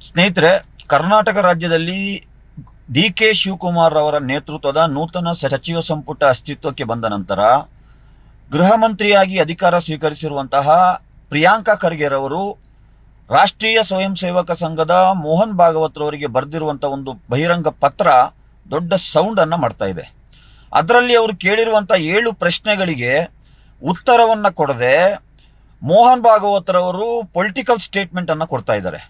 ಸ್ನೇಹಿತರೆ, ಕರ್ನಾಟಕ ರಾಜ್ಯದಲ್ಲಿ ಡಿ.ಕೆ. ಶಿವಕುಮಾರ್ ಅವರ ನೇತೃತ್ವದ ನೂತನ ಸಚಿವ ಸಂಪುಟ ಅಸ್ತಿತ್ವಕ್ಕೆ ಬಂದ ನಂತರ ಗೃಹ ಮಂತ್ರಿಯಾಗಿ ಅಧಿಕಾರ ಸ್ವೀಕರಿಸಿರುವಂತಹ ಪ್ರಿಯಾಂಕಾ ಖರ್ಗೆರವರು ರಾಷ್ಟ್ರೀಯ ಸ್ವಯಂ ಸೇವಕ ಸಂಘದ ಮೋಹನ್ ಭಾಗವತ್ ಅವರಿಗೆ ಬರೆದಿರುವಂತಹ ಒಂದು ಬಹಿರಂಗ ಪತ್ರ ದೊಡ್ಡ ಸೌಂಡ್ ಅನ್ನ ಮಾಡ್ತಾ ಇದೆ. ಅದರಲ್ಲಿ ಅವರು ಕೇಳಿರುವಂಥ 7 ಪ್ರಶ್ನೆಗಳಿಗೆ ಉತ್ತರವನ್ನ ಕೊಡದೆ ಮೋಹನ್ ಭಾಗವತ್ ರವರು ಪೊಲಿಟಿಕಲ್ ಸ್ಟೇಟ್ಮೆಂಟ್ ಅನ್ನ ಕೊಡ್ತಾ ಇದ್ದಾರೆ.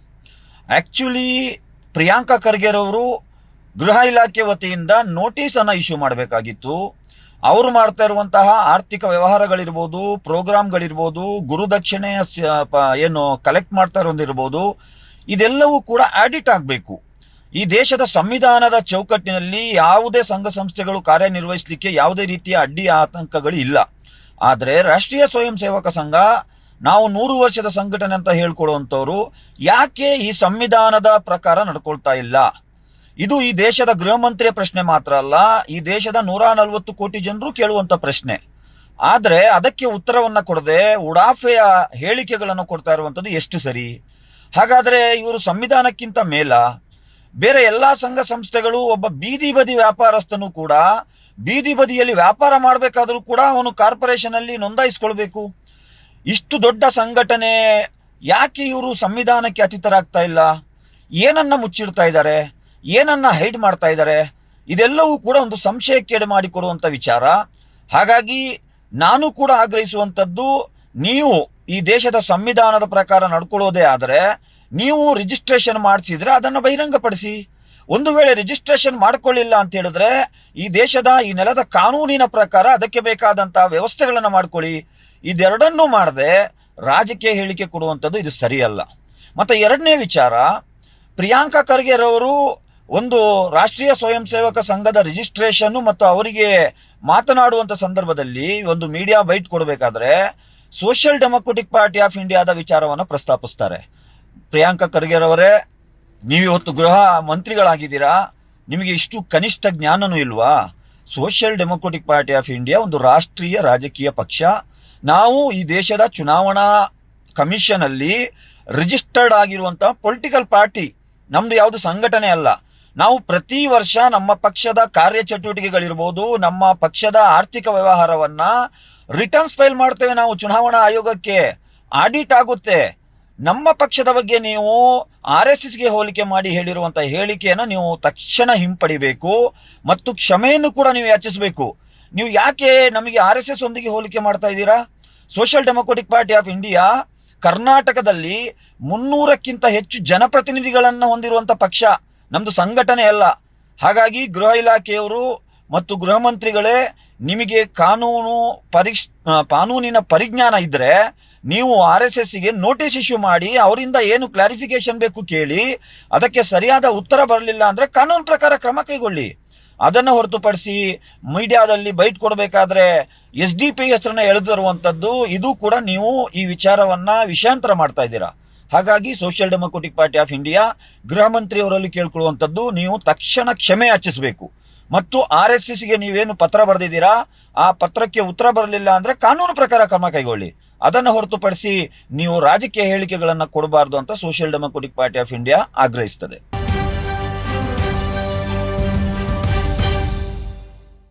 ಆಕ್ಚುಲಿ ಪ್ರಿಯಾಂಕಾ ಖರ್ಗೆರವರು ಗೃಹ ಇಲಾಖೆ ವತಿಯಿಂದ ನೋಟಿಸ್ ಅನ್ನ ಇಶ್ಯೂ ಮಾಡಬೇಕಾಗಿತ್ತು. ಅವರು ಮಾಡ್ತಾ ಇರುವಂತಹ ಆರ್ಥಿಕ ವ್ಯವಹಾರಗಳಿರ್ಬೋದು, ಪ್ರೋಗ್ರಾಮ್ಗಳಿರ್ಬೋದು, ಗುರುದಕ್ಷಿಣೆ ಏನು ಕಲೆಕ್ಟ್ ಮಾಡ್ತಾ ಇರೋದಿರ್ಬೋದು, ಇದೆಲ್ಲವೂ ಕೂಡ ಆಡಿಟ್ ಆಗಬೇಕು. ಈ ದೇಶದ ಸಂವಿಧಾನದ ಚೌಕಟ್ಟಿನಲ್ಲಿ ಯಾವುದೇ ಸಂಘ ಸಂಸ್ಥೆಗಳು ಕಾರ್ಯನಿರ್ವಹಿಸಲಿಕ್ಕೆ ಯಾವುದೇ ರೀತಿಯ ಅಡ್ಡಿ ಆತಂಕಗಳು ಇಲ್ಲ. ಆದರೆ ರಾಷ್ಟ್ರೀಯ ಸ್ವಯಂ ಸೇವಕ ಸಂಘ ನಾವು 100 ವರ್ಷದ ಸಂಘಟನೆ ಅಂತ ಹೇಳ್ಕೊಡುವಂಥವ್ರು ಯಾಕೆ ಈ ಸಂವಿಧಾನದ ಪ್ರಕಾರ ನಡ್ಕೊಳ್ತಾ ಇಲ್ಲ? ಇದು ಈ ದೇಶದ ಗೃಹ ಮಂತ್ರಿಯ ಪ್ರಶ್ನೆ ಮಾತ್ರ ಅಲ್ಲ, ಈ ದೇಶದ 140 ಕೋಟಿ ಜನರು ಕೇಳುವಂತ ಪ್ರಶ್ನೆ. ಆದ್ರೆ ಅದಕ್ಕೆ ಉತ್ತರವನ್ನ ಕೊಡದೆ ಉಡಾಫೆಯ ಹೇಳಿಕೆಗಳನ್ನು ಕೊಡ್ತಾ ಇರುವಂತದ್ದು ಎಷ್ಟು ಸರಿ? ಹಾಗಾದ್ರೆ ಇವರು ಸಂವಿಧಾನಕ್ಕಿಂತ ಮೇಲ? ಬೇರೆ ಎಲ್ಲಾ ಸಂಘ ಸಂಸ್ಥೆಗಳು, ಒಬ್ಬ ಬೀದಿ ಬದಿ ವ್ಯಾಪಾರಸ್ಥನು ಕೂಡ ಬೀದಿ ಬದಿಯಲ್ಲಿ ವ್ಯಾಪಾರ ಮಾಡಬೇಕಾದ್ರೂ ಕೂಡ ಅವನು ಕಾರ್ಪೊರೇಷನ್ ಅಲ್ಲಿ ನೋಂದಾಯಿಸ್ಕೊಳ್ಬೇಕು. ಇಷ್ಟು ದೊಡ್ಡ ಸಂಘಟನೆ ಯಾಕೆ ಇವರು ಸಂವಿಧಾನಕ್ಕೆ ಅತೀತರಾಗ್ತಾ ಇಲ್ಲ? ಏನನ್ನ ಮುಚ್ಚಿಡ್ತಾ ಇದ್ದಾರೆ? ಏನನ್ನ ಹೈಡ್ ಮಾಡ್ತಾ ಇದ್ದಾರೆ? ಇದೆಲ್ಲವೂ ಕೂಡ ಒಂದು ಸಂಶಯಕ್ಕೇಡು ಮಾಡಿಕೊಡುವಂತ ವಿಚಾರ. ಹಾಗಾಗಿ ನಾನು ಕೂಡ ಆಗ್ರಹಿಸುವಂಥದ್ದು, ನೀವು ಈ ದೇಶದ ಸಂವಿಧಾನದ ಪ್ರಕಾರ ನಡ್ಕೊಳ್ಳೋದೇ ಆದರೆ ನೀವು ರಿಜಿಸ್ಟ್ರೇಷನ್ ಮಾಡಿಸಿದ್ರೆ ಅದನ್ನು ಬಹಿರಂಗಪಡಿಸಿ. ಒಂದು ವೇಳೆ ರಿಜಿಸ್ಟ್ರೇಷನ್ ಮಾಡ್ಕೊಳ್ಳಿಲ್ಲ ಅಂತ ಹೇಳಿದ್ರೆ ಈ ದೇಶದ ಈ ನೆಲದ ಕಾನೂನಿನ ಪ್ರಕಾರ ಅದಕ್ಕೆ ಬೇಕಾದಂತಹ ವ್ಯವಸ್ಥೆಗಳನ್ನು ಮಾಡ್ಕೊಳ್ಳಿ. ಇದೆರಡನ್ನೂ ಮಾಡದೆ ರಾಜಕೀಯ ಹೇಳಿಕೆ ಕೊಡುವಂಥದ್ದು ಇದು ಸರಿಯಲ್ಲ. ಮತ್ತೆ ಎರಡನೇ ವಿಚಾರ, ಪ್ರಿಯಾಂಕಾ ಖರ್ಗೆರವರು ಒಂದು ರಾಷ್ಟ್ರೀಯ ಸ್ವಯಂ ಸೇವಕ ಸಂಘದ ರಿಜಿಸ್ಟ್ರೇಷನ್ ಮತ್ತು ಅವರಿಗೆ ಮಾತನಾಡುವಂತ ಸಂದರ್ಭದಲ್ಲಿ ಒಂದು ಮೀಡಿಯಾ ಬೈಟ್ ಕೊಡಬೇಕಾದ್ರೆ ಸೋಷಿಯಲ್ ಡೆಮೊಕ್ರೆಟಿಕ್ ಪಾರ್ಟಿ ಆಫ್ ಇಂಡಿಯಾದ ವಿಚಾರವನ್ನು ಪ್ರಸ್ತಾಪಿಸ್ತಾರೆ. ಪ್ರಿಯಾಂಕಾ ಖರ್ಗೆರವರೇ, ನೀವಿವತ್ತು ಗೃಹ ಮಂತ್ರಿಗಳಾಗಿದ್ದೀರಾ, ನಿಮಗೆ ಇಷ್ಟು ಕನಿಷ್ಠ ಜ್ಞಾನನೂ ಇಲ್ವಾ? Social Democratic Party of India ಒಂದು ರಾಷ್ಟ್ರೀಯ ರಾಜಕೀಯ ಪಕ್ಷ. ನಾವು ಈ ದೇಶದ ಚುನಾವಣಾ ಕಮಿಷನ್ ಅಲ್ಲಿ ರಿಜಿಸ್ಟರ್ಡ್ ಆಗಿರುವಂತಹ ಪೊಲಿಟಿಕಲ್ ಪಾರ್ಟಿ, ನಮ್ದು ಯಾವುದು ಸಂಘಟನೆ ಅಲ್ಲ. ನಾವು ಪ್ರತಿ ವರ್ಷ ನಮ್ಮ ಪಕ್ಷದ ಕಾರ್ಯಚಟುವಟಿಕೆಗಳಿರ್ಬೋದು, ನಮ್ಮ ಪಕ್ಷದ ಆರ್ಥಿಕ ವ್ಯವಹಾರವನ್ನ ರಿಟರ್ನ್ಸ್ ಫೈಲ್ ಮಾಡ್ತೇವೆ ನಾವು ಚುನಾವಣಾ ಆಯೋಗಕ್ಕೆ. ಆಡಿಟ್ ಆಗುತ್ತೆ. ನಮ್ಮ ಪಕ್ಷದ ಬಗ್ಗೆ ನೀವು RSSಗೆ ಹೋಲಿಕೆ ಮಾಡಿ ಹೇಳಿರುವಂತಹ ಹೇಳಿಕೆಯನ್ನು ನೀವು ತಕ್ಷಣ ಹಿಂಪಡಿಬೇಕು ಮತ್ತು ಕ್ಷಮೆಯನ್ನು ಕೂಡ ನೀವು ಯಾಚಿಸಬೇಕು. ನೀವು ಯಾಕೆ ನಮಗೆ RSS ಒಂದಿಗೆ ಹೋಲಿಕೆ ಮಾಡ್ತಾ ಇದ್ದೀರಾ? Social Democratic Party of India ಕರ್ನಾಟಕದಲ್ಲಿ 300ಕ್ಕಿಂತ ಹೆಚ್ಚು ಜನಪ್ರತಿನಿಧಿಗಳನ್ನು ಹೊಂದಿರುವಂತ ಪಕ್ಷ, ನಮ್ದು ಸಂಘಟನೆ ಅಲ್ಲ. ಹಾಗಾಗಿ ಗೃಹ ಇಲಾಖೆಯವರು ಮತ್ತು ಗೃಹ ಮಂತ್ರಿಗಳೇ, ನಿಮಗೆ ಕಾನೂನಿನ ಪರಿಜ್ಞಾನ ಇದ್ರೆ ನೀವು RSSಗೆ ನೋಟಿಸ್ ಇಶ್ಯೂ ಮಾಡಿ, ಅವರಿಂದ ಏನು ಕ್ಲಾರಿಫಿಕೇಶನ್ ಬೇಕು ಕೇಳಿ, ಅದಕ್ಕೆ ಸರಿಯಾದ ಉತ್ತರ ಬರಲಿಲ್ಲ ಅಂದ್ರೆ ಕಾನೂನು ಪ್ರಕಾರ ಕ್ರಮ ಕೈಗೊಳ್ಳಿ. ಅದನ್ನು ಹೊರತುಪಡಿಸಿ ಮೀಡಿಯಾದಲ್ಲಿ ಬೈಟ್ ಕೊಡಬೇಕಾದ್ರೆ SDP ಹೆಸರನ್ನ ಎಳೆದಿರುವಂತದ್ದು, ಇದು ಕೂಡ ನೀವು ಈ ವಿಚಾರವನ್ನ ವಿಷಯಾಂತರ ಮಾಡ್ತಾ ಇದ್ದೀರಾ. ಹಾಗಾಗಿ social Democratic Party of India ಗೃಹ ಮಂತ್ರಿ ಅವರಲ್ಲಿ ಕೇಳ್ಕೊಳ್ಳುವಂಥದ್ದು, ನೀವು ತಕ್ಷಣ ಕ್ಷಮೆ ಯಾಚಿಸಬೇಕು ಮತ್ತು RSSಗೆ ನೀವೇನು ಪತ್ರ ಬರೆದಿದ್ದೀರಾ ಆ ಪತ್ರಕ್ಕೆ ಉತ್ತರ ಬರಲಿಲ್ಲ ಅಂದ್ರೆ ಕಾನೂನು ಪ್ರಕಾರ ಕ್ರಮ ಕೈಗೊಳ್ಳಿ. ಅದನ್ನು ಹೊರತುಪಡಿಸಿ ನೀವು ರಾಜಕೀಯ ಹೇಳಿಕೆಗಳನ್ನು ಕೊಡಬಾರದು ಅಂತ Social Democratic Party of India ಆಗ್ರಹಿಸುತ್ತದೆ.